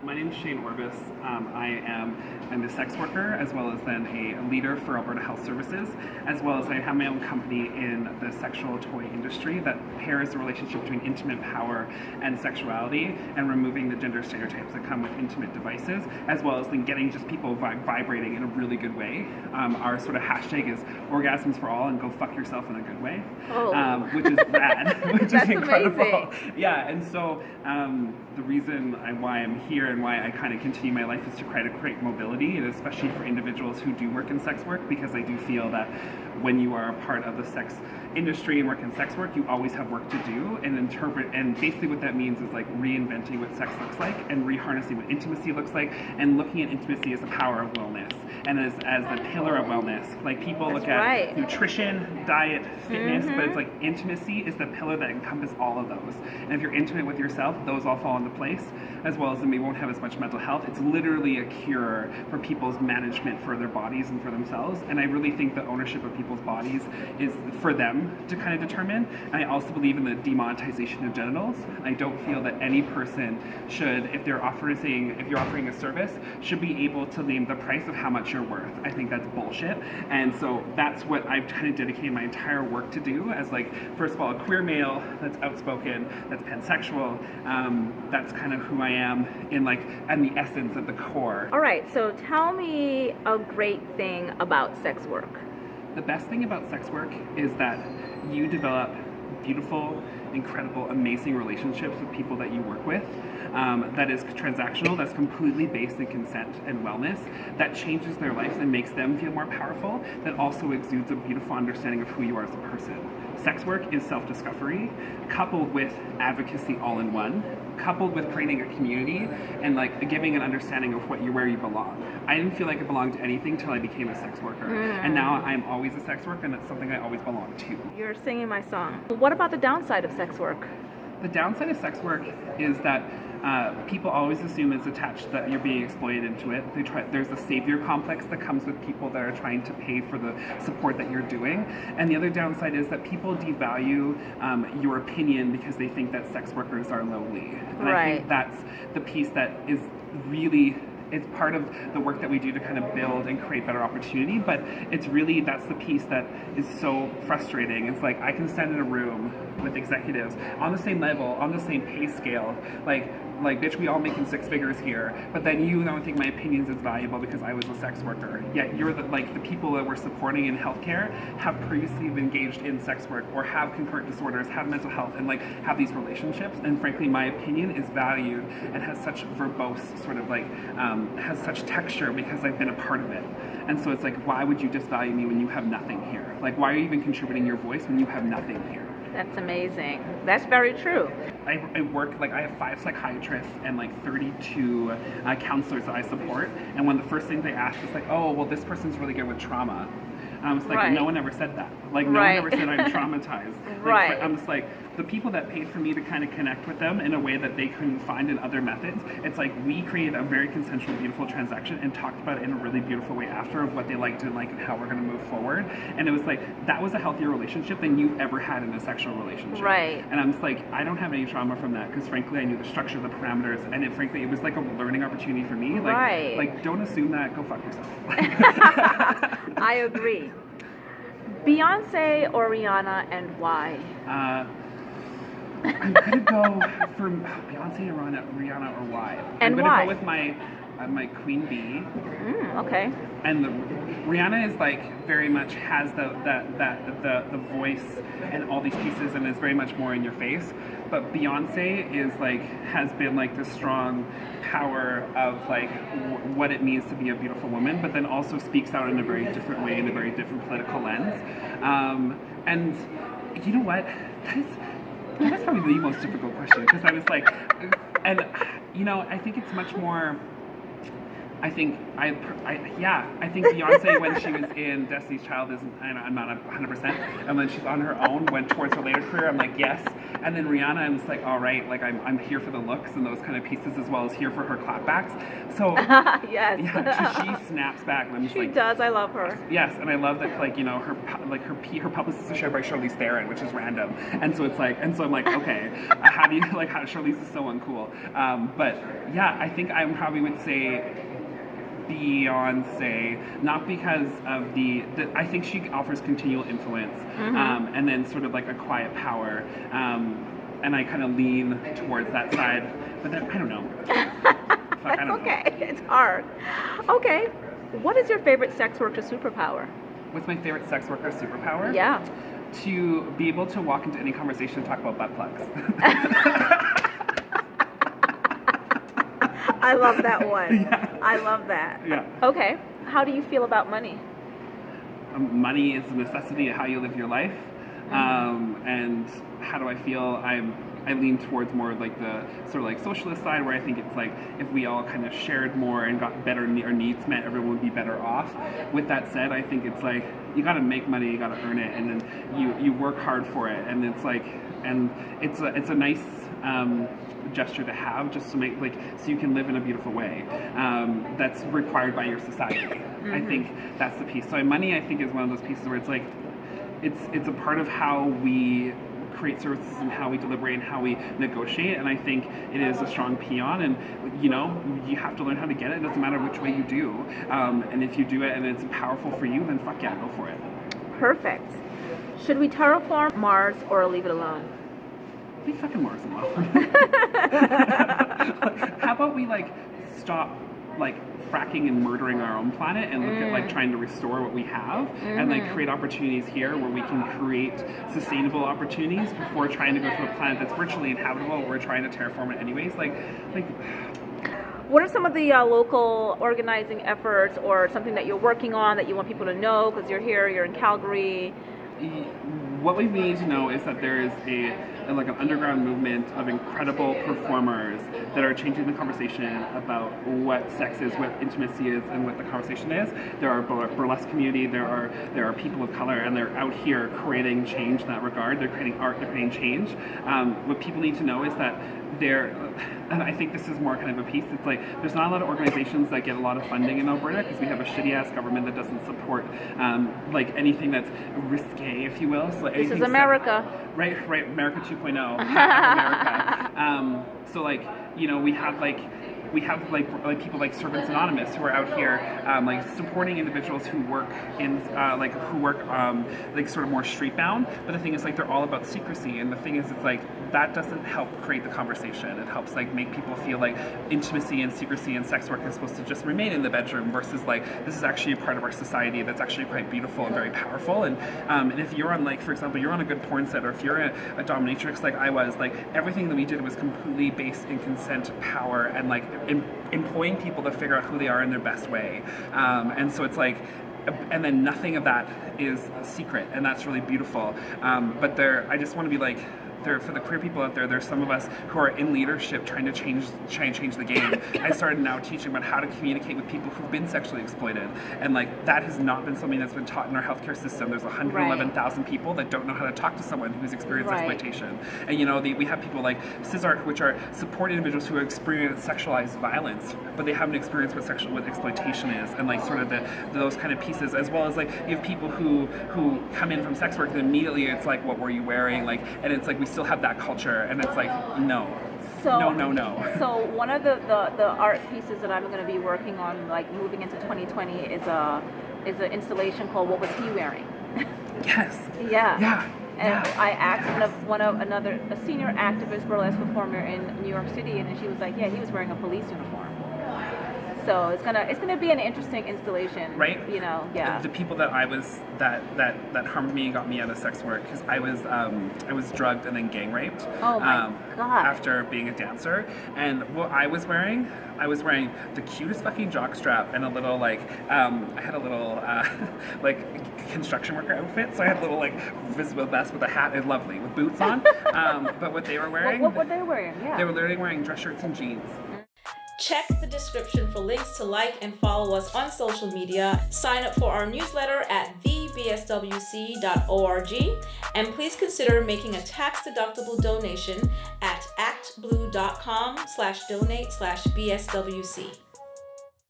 My name is Shane Orbis. I'm a sex worker as well as then a leader for Alberta Health Services, as well as I have my own company in the sexual toy industry that pairs the relationship between intimate power and sexuality and removing the gender stereotypes that come with intimate devices, as well as then getting just people vibrating in a really good way. Our sort of hashtag is orgasms for all and go fuck yourself in a good way, which is rad, which is incredible. Amazing. Yeah, and so the reason why I'm here and why I kind of continue my life is to try to create mobility, and especially for individuals who do work in sex work, because I do feel that when you are a part of the sex industry and work in sex work, you always have work to do and interpret, and basically what that means is like reinventing what sex looks like and reharnessing what intimacy looks like and looking at intimacy as the power of wellness and as the pillar of wellness. Like people look at nutrition, diet, fitness, but it's like intimacy is the pillar that encompasses all of those. And if you're intimate with yourself, those all fall into place, as well as then we won't have as much mental health. It's literally a cure for people's management for their bodies and for themselves. And I really think the ownership of people's bodies is for them to kind of determine. And I also believe in the demonetization of genitals. I don't feel that any person should, if you're offering a service, should be able to name the price of how much you're worth. I think that's bullshit. And so that's what I've kind of dedicated my entire work to do, as like, first of all, a queer male that's outspoken, that's pansexual. That's kind of who I am in the essence of the core. All right, so tell me a great thing about sex work. The best thing about sex work is that you develop beautiful, incredible, amazing relationships with people that you work with. That is transactional, that's completely based in consent and wellness, that changes their lives and makes them feel more powerful, that also exudes a beautiful understanding of who you are as a person. Sex work is self-discovery, coupled with advocacy all in one, coupled with creating a community and like giving an understanding of where you belong. I didn't feel like I belonged to anything till I became a sex worker, and now I'm always a sex worker, and it's something I always belong to. You're singing my song. What about the downside of sex work? The downside of sex work is that people always assume it's attached, that you're being exploited into it. There's a savior complex that comes with people that are trying to pay for the support that you're doing. And the other downside is that people devalue your opinion because they think that sex workers are lowly. And I think that's the piece that is really, it's part of the work that we do to kind of build and create better opportunity, but it's really, that's the piece that is so frustrating. It's like, I can stand in a room with executives on the same level, on the same pay scale, like bitch, we all making six figures here, but then you don't think my opinion's as valuable because I was a sex worker. Yet you're the people that we're supporting in healthcare have previously been engaged in sex work or have concurrent disorders, have mental health, and have these relationships. And frankly, my opinion is valued and has such verbose sort of has such texture because I've been a part of it. And so it's like, why would you disvalue me when you have nothing here? Like, why are you even contributing your voice when you have nothing here? That's amazing. That's very true. I work, I have 5 psychiatrists and 32 counselors that I support. And one of the first things they ask is oh, well, this person's really good with trauma. And I was like, no one ever said that. No one ever said I'm traumatized. I'm just the people that paid for me to kind of connect with them in a way that they couldn't find in other methods, it's we created a very consensual, beautiful transaction and talked about it in a really beautiful way after of what they liked and and how we're going to move forward. And it was that was a healthier relationship than you've ever had in a sexual relationship. Right. And I'm just I don't have any trauma from that because frankly I knew the structure, the parameters, and it frankly it was a learning opportunity for me. Don't assume that, go fuck yourself. I agree. Beyonce or Rihanna, and why? I'm gonna go for Beyonce, Rihanna, or why? And I'm gonna why? go with my queen bee. Okay. And Rihanna is very much has the voice and all these pieces and is very much more in your face. But Beyonce is has been the strong power of what it means to be a beautiful woman, but then also speaks out in a very different way, in a very different political lens. And you know what? That's probably the most difficult question because I was and I think it's much more I think I think Beyonce when she was in Destiny's Child is, and I'm not 100%, and when she's on her own went towards her later career, I'm like yes, and then Rihanna I'm just like all right, like I'm here for the looks and those kind of pieces as well as here for her clapbacks. So yes, yeah, she snaps back, and I'm just she like does. I love her. yes, and I love that like you know her publicist is shared by Charlize Theron, which is random, and so it's like and so I'm like okay, how do you like how Charlize is so uncool, but yeah, I think I probably would say Beyonce, not because of the I think she offers continual influence, and then sort of like a quiet power, and I kind of lean towards that side, but then I don't know. That's okay. It's hard. Okay, what is your favorite sex worker superpower? What's my favorite sex worker superpower? Yeah. To be able to walk into any conversation and talk about butt plugs. I love that one. Yeah. I love that. Yeah. Okay. How do you feel about money? Money is a necessity of how you live your life. And how do I feel? I lean towards more of like the sort of like socialist side, where I think it's like if we all kind of shared more and got better our needs met, everyone would be better off. With that said, I think it's like you got to make money, you got to earn it, and then you work hard for it, and it's like and it's a nice gesture to have, just to make like so you can live in a beautiful way that's required by your society. I think that's the piece. So money, I think, is one of those pieces where it's like it's a part of how we create services and how we deliberate and how we negotiate, and I think it is a strong peon, and you know you have to learn how to get it. It doesn't matter which way you do, and if you do it and it's powerful for you, then fuck yeah, go for it. Perfect. Should we terraform Mars or leave it alone? Leave fucking Mars alone. How about we like stop like fracking and murdering our own planet and look at like trying to restore what we have and like create opportunities here where we can create sustainable opportunities before trying to go to a planet that's virtually inhabitable. We're trying to terraform it anyways. Like what are some of the local organizing efforts or something that you're working on that you want people to know because you're here, you're in Calgary? What we need to know is that there is like an underground movement of incredible performers that are changing the conversation about what sex is, what intimacy is, and what the conversation is. There are burlesque community, there are people of color, and they're out here creating change in that regard. They're creating art, they're creating change. What people need to know is that and I think this is more kind of a piece, it's like there's not a lot of organizations that get a lot of funding in Alberta because we have a shitty ass government that doesn't support like anything that's risque, if you will. So this is America. Right, America 2.0, half America. So like, you know, we have like people like Servants Anonymous who are out here like supporting individuals who work in like sort of more street bound. But the thing is like they're all about secrecy, and the thing is it's like that doesn't help create the conversation. It helps like make people feel like intimacy and secrecy and sex work is supposed to just remain in the bedroom versus like this is actually a part of our society that's actually quite beautiful and very powerful. And if you're on like, for example, you're on a good porn set, or if you're a dominatrix like I was, like everything that we did was completely based in consent, power, and like employing people to figure out who they are in their best way. And so it's like, and then nothing of that is a secret, and that's really beautiful. But I just want to be like, for the queer people out there, there's some of us who are in leadership trying to change the game. I started now teaching about how to communicate with people who've been sexually exploited, and like that has not been something that's been taught in our healthcare system. There's 111,000 people that don't know how to talk to someone who's experienced exploitation. And you know, we have people like CISART, which are support individuals who experience sexualized violence, but they haven't experienced what exploitation is, and like sort of those kind of pieces, as well as like you have people who come in from sex work and immediately it's like, what were you wearing? Like, and it's like we still have that culture, and it's like no. So one of the art pieces that I'm going to be working on, like moving into 2020, is an installation called "What Was He Wearing?" Yes. Yeah. And I asked a senior activist burlesque performer in New York City, and she was like, "Yeah, he was wearing a police uniform." So it's gonna be an interesting installation, right? You know, yeah. The people that I was that harmed me and got me out of sex work, because I was drugged and then gang raped. Oh my God! After being a dancer, and what I was wearing the cutest fucking jockstrap and a little like I had a little like construction worker outfit, so I had a little like visible vest with a hat and lovely with boots on. But what they were wearing, what were they wearing? Yeah, they were literally wearing dress shirts and jeans. Check the description for links to like and follow us on social media. Sign up for our newsletter at thebswc.org, and please consider making a tax-deductible donation at actblue.com/donate/bswc.